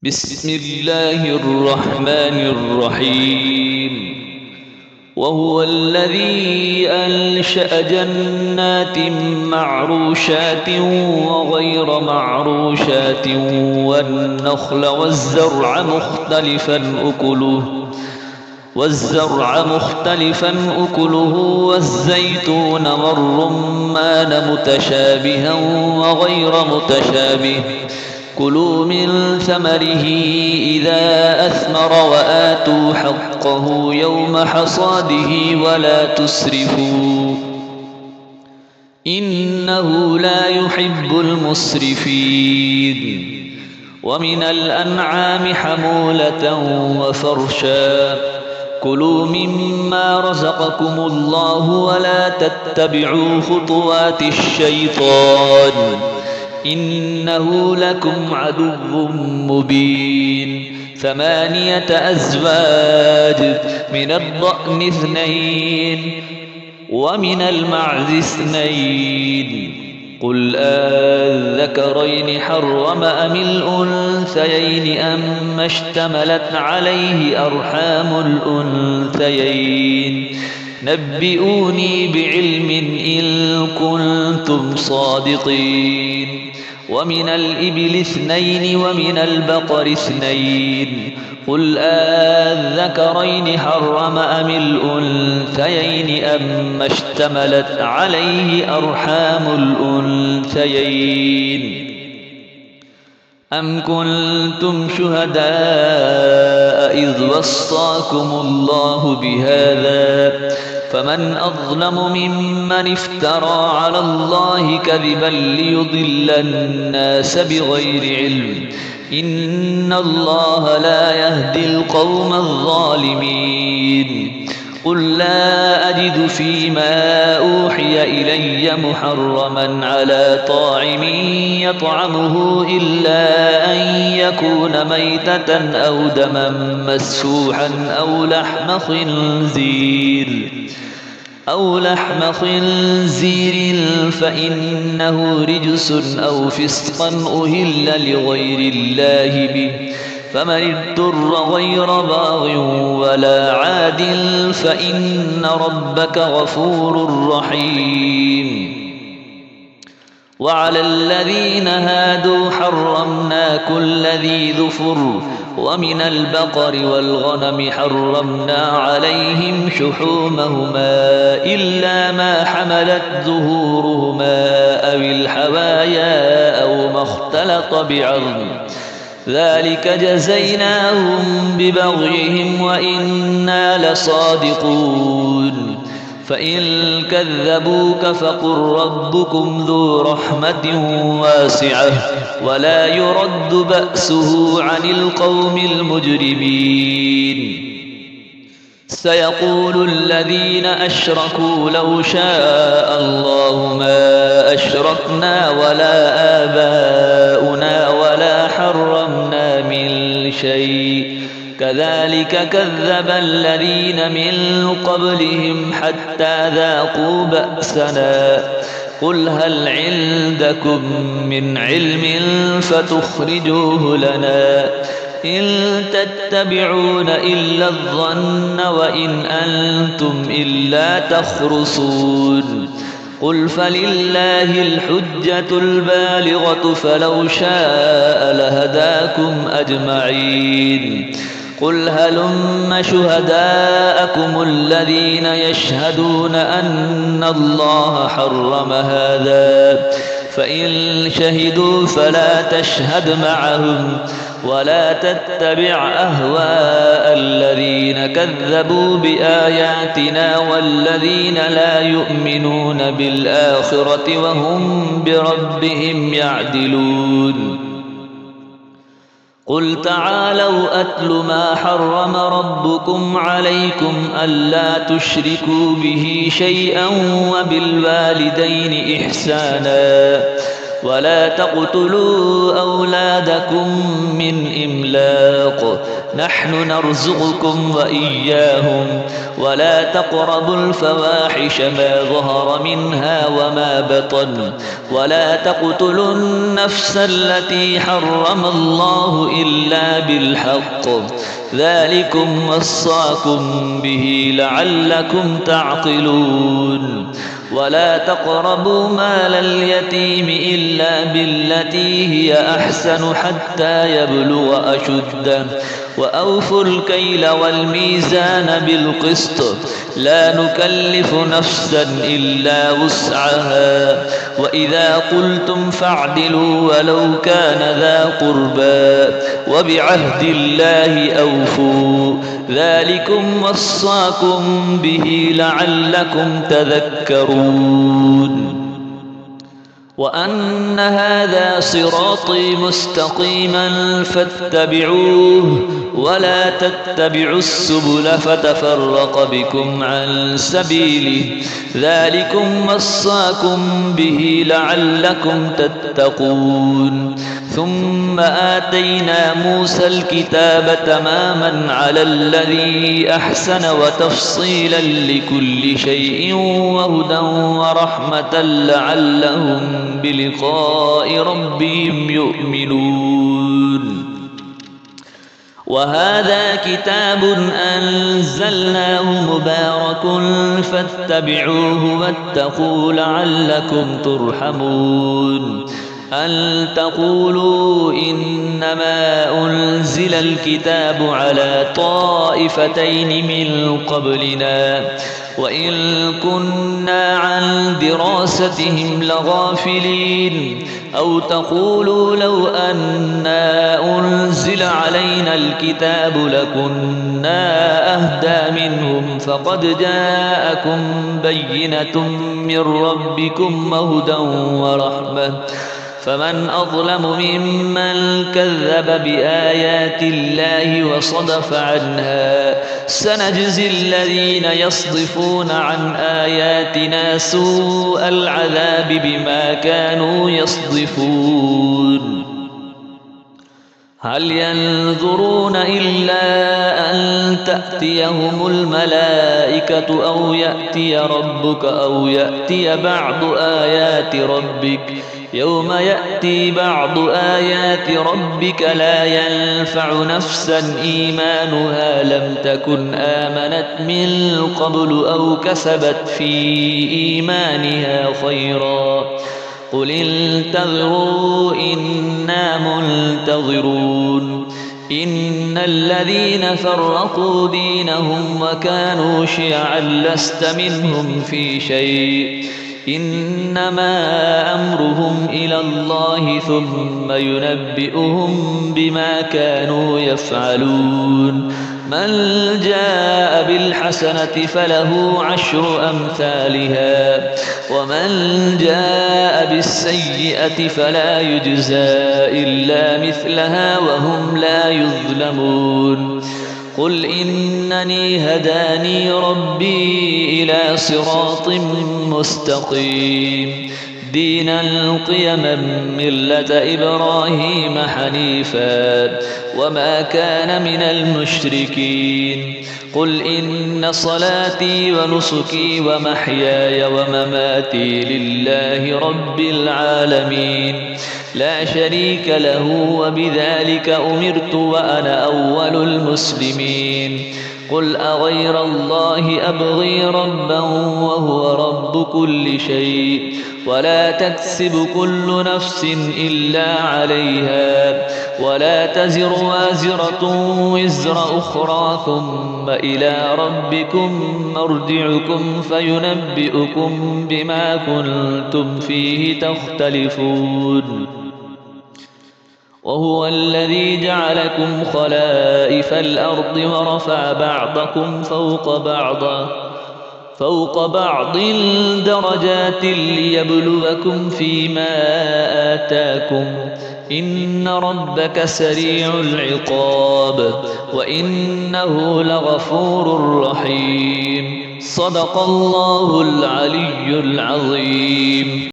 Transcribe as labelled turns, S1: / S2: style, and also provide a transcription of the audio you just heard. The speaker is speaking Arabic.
S1: بسم الله الرحمن الرحيم. وهو الذي أنشأ جنات معروشات وغير معروشات والنخل والزرع مختلفا أكله والزيتون والرمان متشابها وغير متشابه كلوا من ثمره إذا أثمر وآتوا حقه يوم حصاده ولا تسرفوا إنه لا يحب المسرفين. ومن الأنعام حمولة وفرشا كلوا مما رزقكم الله ولا تتبعوا خطوات الشيطان إنه لكم عدو مبين. 8 أزواج من الضأن 2 ومن المعز 2 قل أذكرين حرم أم الأنثيين أما اشتملت عليه أرحام الأنثيين نبئوني بعلم إن كنتم صادقين. ومن الإبل 2 ومن البقر 2 قل أذكرين حرم أم الأنثيين أما اشتملت عليه أرحام الأنثيين أم كنتم شهداء إذ وصاكم الله بهذا فمن أظلم ممن افترى على الله كذبا ليضل الناس بغير علم إن الله لا يهدي القوم الظالمين. قل لا أجد فيما أوحي إلي محرما على طاعم يطعمه إلا أن يكون ميتة أو دما مسفوحا أو لحم خنزير فإنه رجس أو فسقا أهل لغير الله به فمن اضطر غير باغ ولا عاد فإن ربك غفور رحيم. وعلى الذين هادوا حرمنا كل ذي ظفر ومن البقر والغنم حرمنا عليهم شحومهما إلا ما حملت ظهورهما أو الحوايا أو ما اختلط بعظم ذلك جزيناهم ببغيهم وإنا لصادقون. فإن كذبوك فقل ربكم ذو رحمة واسعة ولا يرد بأسه عن القوم المجرمين. سيقول الذين أشركوا لو شاء الله ما أشركنا ولا آباؤنا ولا حرمنا من شيء كذلك كذب الذين من قبلهم حتى ذاقوا بأسنا. قل هل عندكم من علم فتخرجوه لنا إن تتبعون إلا الظن وإن أنتم إلا تخرصون. قل فلله الحجة البالغة فلو شاء لهداكم أجمعين. قل هلم شهداءكم الذين يشهدون أن الله حرم هذا فإن شهدوا فلا تشهد معهم ولا تتبع أهواء الذين كذبوا بآياتنا والذين لا يؤمنون بالآخرة وهم بربهم يعدلون. قل تعالوا أتل ما حرم ربكم عليكم ألا تشركوا به شيئا وبالوالدين إحسانا ولا تقتلوا أولادكم من إملاق نحن نرزقكم وإياهم ولا تقربوا الفواحش ما ظهر منها وما بطن ولا تقتلوا النفس التي حرم الله إلا بالحق ذلكم وصاكم به لعلكم تعقلون ولا تقربوا مال اليتيم إلا بالتي هي أحسن حتى يبلغ أشده وأوفوا الكيل والميزان بالقسط لا نكلف نفسا إلا وسعها وإذا قلتم فاعدلوا ولو كان ذا قربى وبعهد الله أوفوا ذلكم وصاكم به لعلكم تذكرون وأن هذا صراطي مستقيما فاتبعوه ولا تتبعوا السبل فتفرق بكم عن سبيله ذلكم وصاكم به لعلكم تتقون ثم آتينا موسى الكتاب تماما على الذي أحسن وتفصيلا لكل شيء وهدى ورحمة لعلهم بلقاء ربهم يؤمنون وهذا كتاب أنزلناه مبارك فاتبعوه واتقوا لعلكم ترحمون أن تقولوا إنما أنزل الكتاب على طائفتين من قبلنا وإن كنا عن دراستهم لغافلين أو تقولوا لو أنا أنزل علينا الكتاب لكنا أهدى منهم فقد جاءكم بينة من ربكم وهدى ورحمة فمن أظلم ممن كذب بآيات الله وصدف عنها سنجزي الذين يصدفون عن آياتنا سوء العذاب بما كانوا يصدفون هل ينظرون إلا أن تأتيهم الملائكة أو يأتي ربك أو يأتي بعض آيات ربك يوم يأتي بعض آيات ربك لا ينفع نفسا إيمانها لم تكن آمنت من قبل أو كسبت في إيمانها خيرا قل انتظروا إنا منتظرون إن الذين فرقوا دينهم وكانوا شيعا لست منهم في شيء إنما أمرهم إلى الله ثم ينبئهم بما كانوا يفعلون من جاء بالحسنة فله 10 أمثالها ومن جاء بالسيئة فلا يجزى إلا مثلها وهم لا يظلمون قل إنني هداني ربي إلى صراط مستقيم دينا قيما ملة إبراهيم حنيفا وما كان من المشركين قل إن صلاتي ونسكي ومحياي ومماتي لله رب العالمين لا شريك له وبذلك أمرت وأنا أول المسلمين قل أغير الله أبغي ربا وهو رب كل شيء ولا تكسب كل نفس إلا عليها ولا تزر وازرة وزر أخرى ثم إلى ربكم مرجعكم فينبئكم بما كنتم فيه تختلفون وهو الذي جعلكم خلائف الأرض ورفع بعضكم فوق بعض درجات ليبلوكم فيما آتاكم إن ربك سريع العقاب وإنه لغفور رحيم صدق الله العلي العظيم.